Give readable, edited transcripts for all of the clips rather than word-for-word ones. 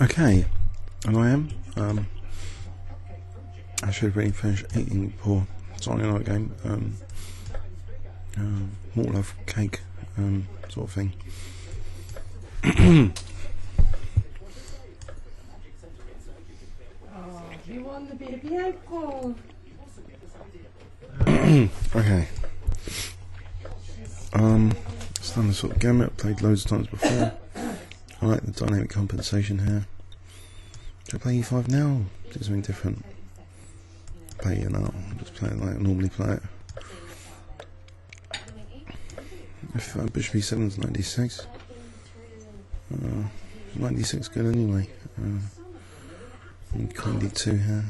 Okay, and I am. I should have really finished eating before starting another game. More love cake, sort of thing. You want the baby alcohol? Okay. Standard sort of gamut, played loads of times before. I like the dynamic compensation here. Should I play E5 now? Do something different. Play it now, just play it like I normally play it. If Bishop E7 is 96. 96 good anyway. And Queen D2 here.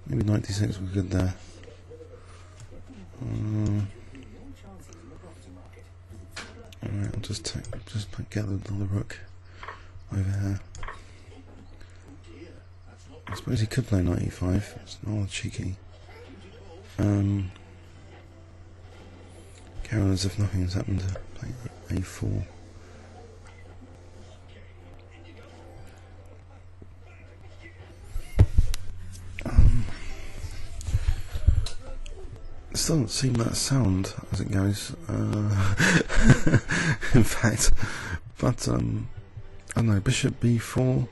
Maybe 96 was good there. Alright, I'll just gather the rook over here. I suppose he could play knight e5. It's not cheeky. Carry on as if nothing has happened to play a4. This doesn't seem that sound as it goes, in fact, but I don't know, bishop b4,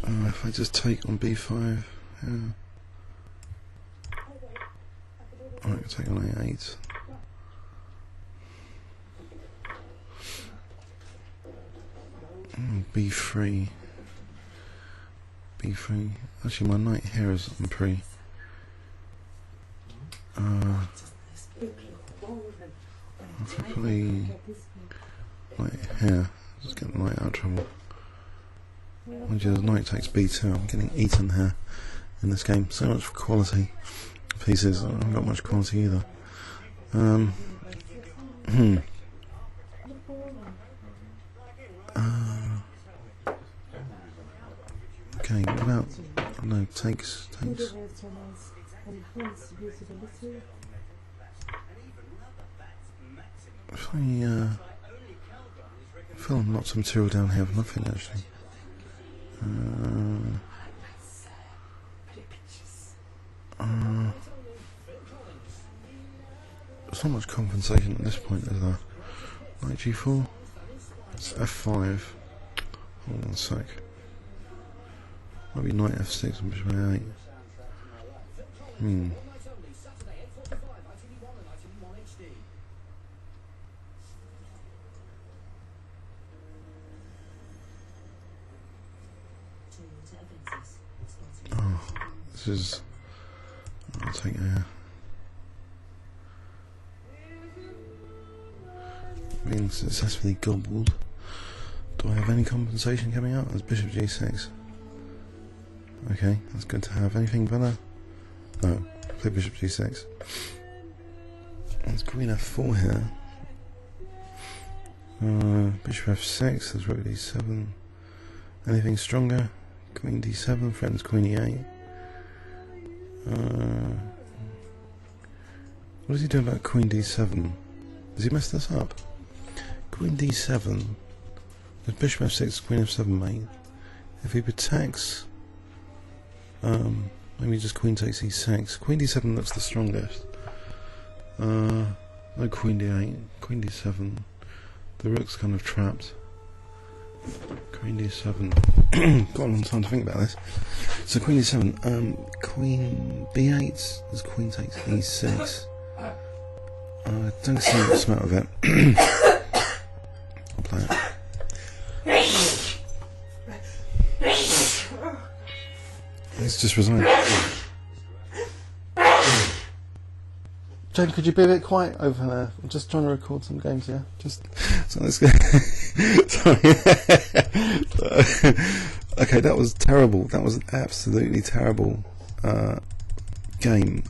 if I just take on b5, yeah. I can take on a8. B3. B3. Actually, my knight here is on pre. I'll probably knight here. Just get the knight out of trouble. Mind you, the knight takes b2. I'm getting eaten here in this game. So much for quality pieces. I haven't got much quality either. Okay, what about, I don't know, takes. If I film lots of material down here for nothing actually. There's not much compensation at this point, is there? Knight g4, it's f5. Hold on a sec. Might be knight f6 and bishop a8. Oh, this is. I'll take a. Being successfully gobbled. Do I have any compensation coming out? There's bishop g6. Okay, that's good to have. Anything better? No. Play bishop g6. There's queen f4 here. Bishop f6. There's rook d7. Anything stronger? Queen d7. Threatens queen e8. What does he do about queen d7? Does he mess this up? Queen d7. There's bishop f6. Queen f7, mate. If he protects. Maybe just queen takes e6. Queen d7 looks the strongest. No queen d8. Queen d7. The rook's kind of trapped. Queen d7. Got a long time to think about this. So queen d7. Queen b8. As queen takes e6. I don't see what's the matter with it. I'll play it. Let's just resign. Jane, could you be a bit quiet over there? I'm just trying to record some games here. Just so let's go. Sorry. Okay, that was terrible. That was an absolutely terrible game.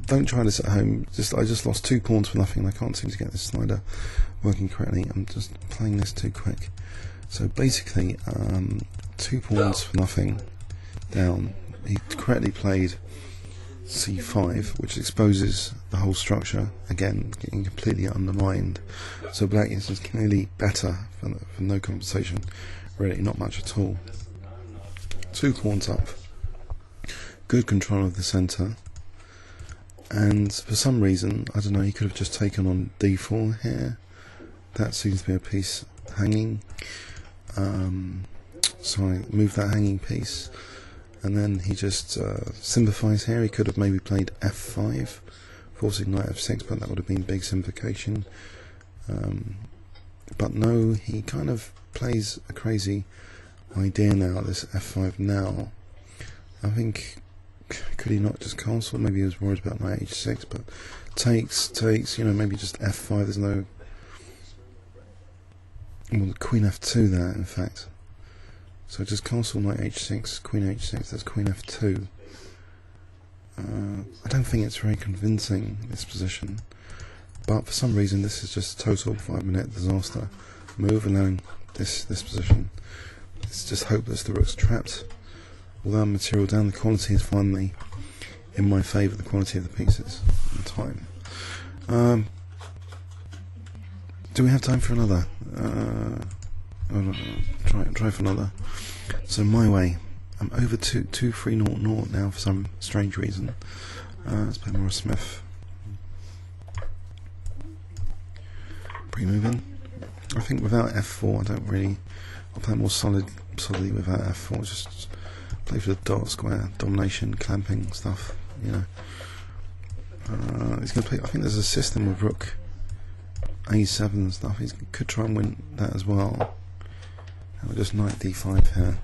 Don't try this at home. I just lost 2 pawns for nothing. I can't seem to get this slider working correctly. I'm just playing this too quick. So basically, 2 pawns for nothing. Down. He correctly played c5, which exposes the whole structure, again getting completely undermined. So black is just clearly better for no compensation, really not much at all. 2 pawns up, good control of the centre, and for some reason, I don't know, he could have just taken on d4 here. That seems to be a piece hanging, so I move that hanging piece, and then he just simplifies here. He could have maybe played f5, forcing knight f6, but that would have been big simplification. But no, he kind of plays a crazy idea now, this f5 now. I think, could he not just castle? Maybe he was worried about knight h6, but takes, you know, maybe just f5, there's no... Well, queen f2 there, in fact. So just castle knight h6, queen h6, that's queen f2. I don't think it's very convincing, this position. But for some reason, this is just a total 5-minute disaster move, allowing this position. It's just hopeless. The rook's trapped. Although material down, the quality is finally in my favour, the quality of the pieces and time. Do we have time for another? Try for another. So my way. I'm over 2-3-0-0 now for some strange reason. Let's play Morris Smith. Pre-moving. I think without f4, I don't really. I'll play more solidly without f4. Just play for the dot, square, domination, clamping stuff. You know. He's going to play. I think there's a system with rook a7 and stuff. He could try and win that as well. I'll just knight d5 here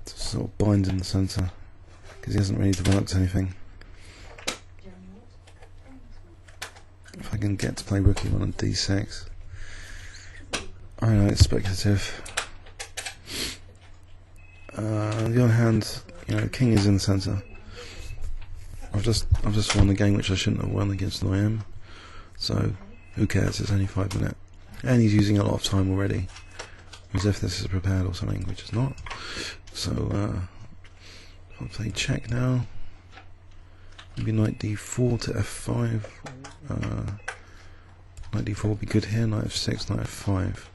to sort of bind in the centre, because he hasn't really developed anything. If I can get to play rook e1 on d6. I know it's speculative. On the other hand, you know, king is in the centre. I've just won a game which I shouldn't have won against IM. So who cares? It's only 5 minutes, and he's using a lot of time already, as if this is prepared or something, which is not. So I'll play check now. Maybe knight d4 to f5. Knight d4 would be good here. Knight f6, knight f5.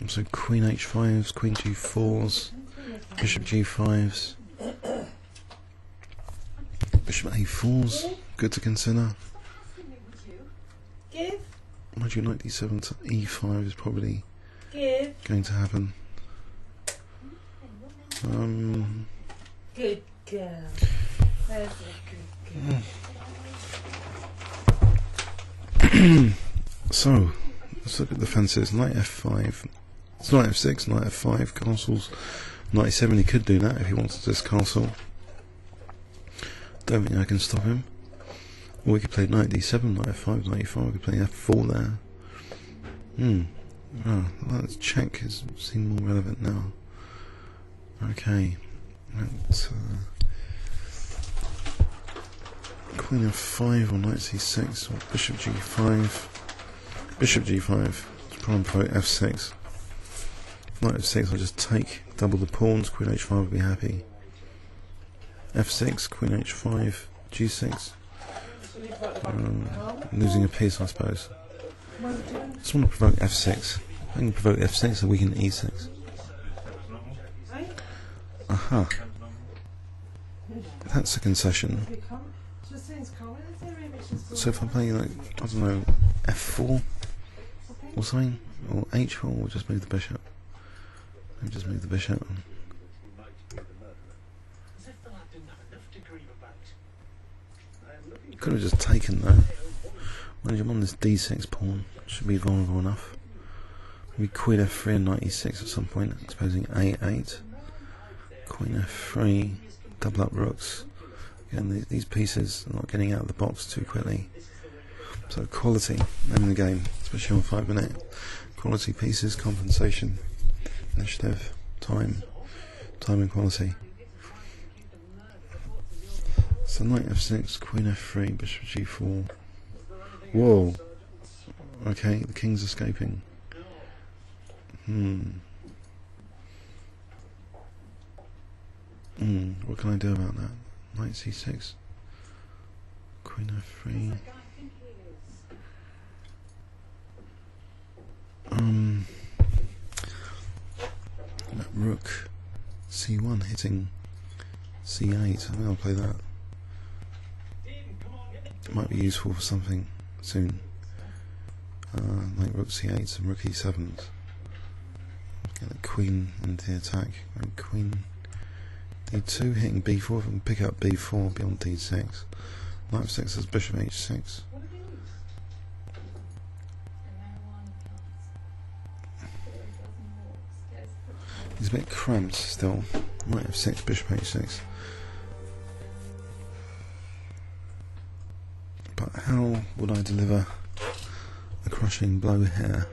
So queen h5s, queen g4s, bishop g5s, bishop a4s. Good to consider. Mind you, knight d7 to e5 is probably going to happen. Good girl. That's a good girl. So, let's look at the fences. Knight f5. It's knight f6, knight f5, castles. Knight e7, he could do that if he wants to just castle. Don't think I can stop him. Or we could play knight d7, knight f5, knight e5, we could play f4 there. Oh, let's check, it seems more relevant now. Okay. Queen f5 or knight c6 or bishop g5. Bishop g5 to try and provoke f6. Knight f6, I'll just take, double the pawns, queen h5 will be happy. f6, queen h5, g6. Losing a piece, I suppose. Just want to provoke f6. I can provoke f6 so we can e6. Aha. That's a concession. So if I play, like, I don't know, f4 or something, or h4, we'll just move the bishop. Maybe just move the bishop. Could have just taken though. Mind you, I'm on this d6 pawn. Should be vulnerable enough. Maybe queen f3 and knight e6 at some point, exposing a8. Queen f3, double up rooks. Again, these pieces are not getting out of the box too quickly. So quality, name of the game, especially on 5 minute. Quality pieces, compensation, initiative, time and quality. So knight f6, queen f3, bishop g4. Whoa. Okay, the king's escaping. What can I do about that? Knight c6, Queen f3. Rook c1 hitting c8. I think I'll play that. It might be useful for something soon. Like rook c8 and rook e7. Get the queen into the attack. And queen d2 hitting b4. If I can pick up b4 beyond d6. Knight f6 has bishop h6. He's a bit cramped still. Knight f6, bishop h6. But how would I deliver a crushing blow here?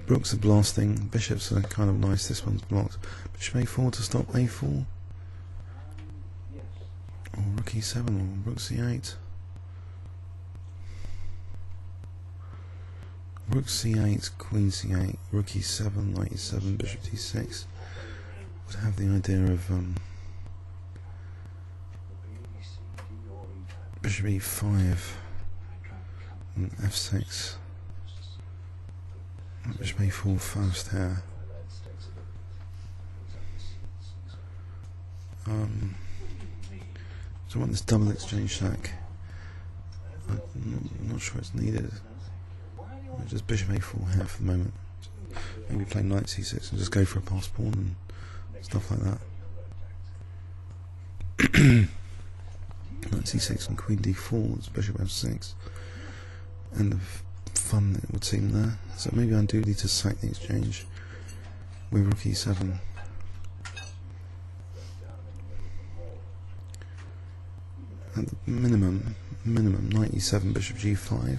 Rooks are blasting, bishops are kind of nice, this one's blocked. Bishop a4 to stop a4. Or rook e7 or rook c8. Rook c8, queen c8, rook e7, knight e7, bishop d6. Would have the idea of bishop e5 and f6. Bishop a4 first here. So I want this double exchange sack. I'm not sure it's needed. Just bishop a4 here for the moment. Maybe play knight c6 and just go for a pass pawn and stuff like that. Knight c6 and queen d4, bishop f6. End of fun, it would seem there. So maybe I do need to sack the exchange with rook e7. At the minimum knight e7, bishop g5.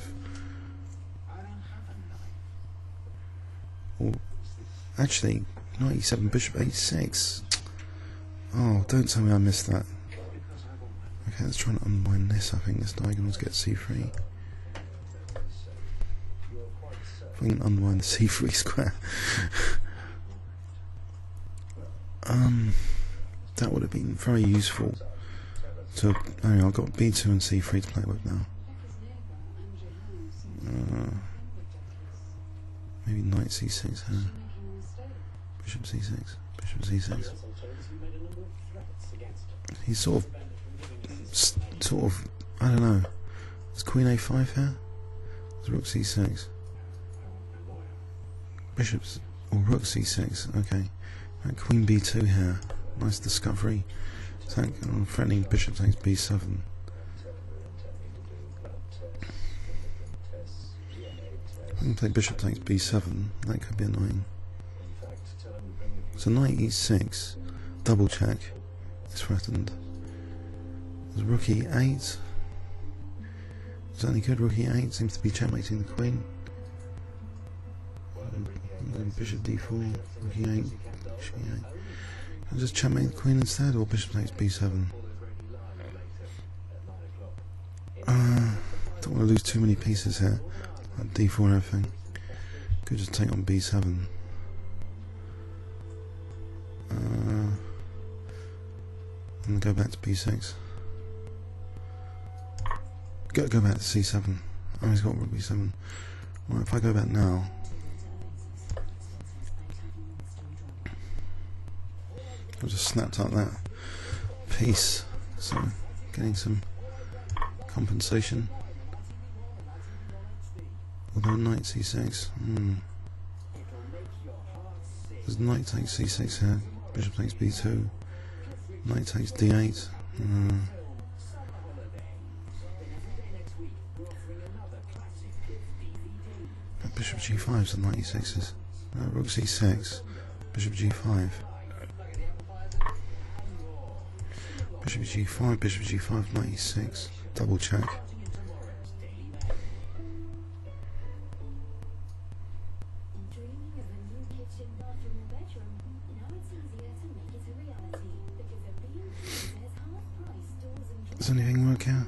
Or actually, knight e7, bishop h6. Oh, don't tell me I missed that. Okay, let's try and unwind this. I think this diagonal to get c3. If we can unwind the c3 square. That would have been very useful. So, anyway, I've got b2 and c3 to play with now. Maybe knight c6 here. Bishop c6. Bishop c6. He's sort of, I don't know. Is queen a5 here? Is rook c6? Bishops, or rook c6, okay. Right, queen b2 here. Nice discovery. I'm threatening bishop takes b7. I can play bishop takes b7, that could be annoying. So knight e6, double check, is threatened. There's rook e8. Is that any good? Rook e8 seems to be checkmating the queen. And then bishop d4, rook e8, bishop e8. Can I just checkmate the queen instead, or bishop takes b7? Don't want to lose too many pieces here. Like d4 and everything. Could just take on b7. And go back to b6. Go back to c7. Oh, he's got rook b7. Right, if I go back now. I just snapped up that piece, so getting some compensation. Although knight c6, there's knight takes c6 here, bishop takes b2, knight takes d8. But bishop g5 is the knight e6s. Rook c6, bishop g5. Bishop g5, knight e6, double check. Does anything work out?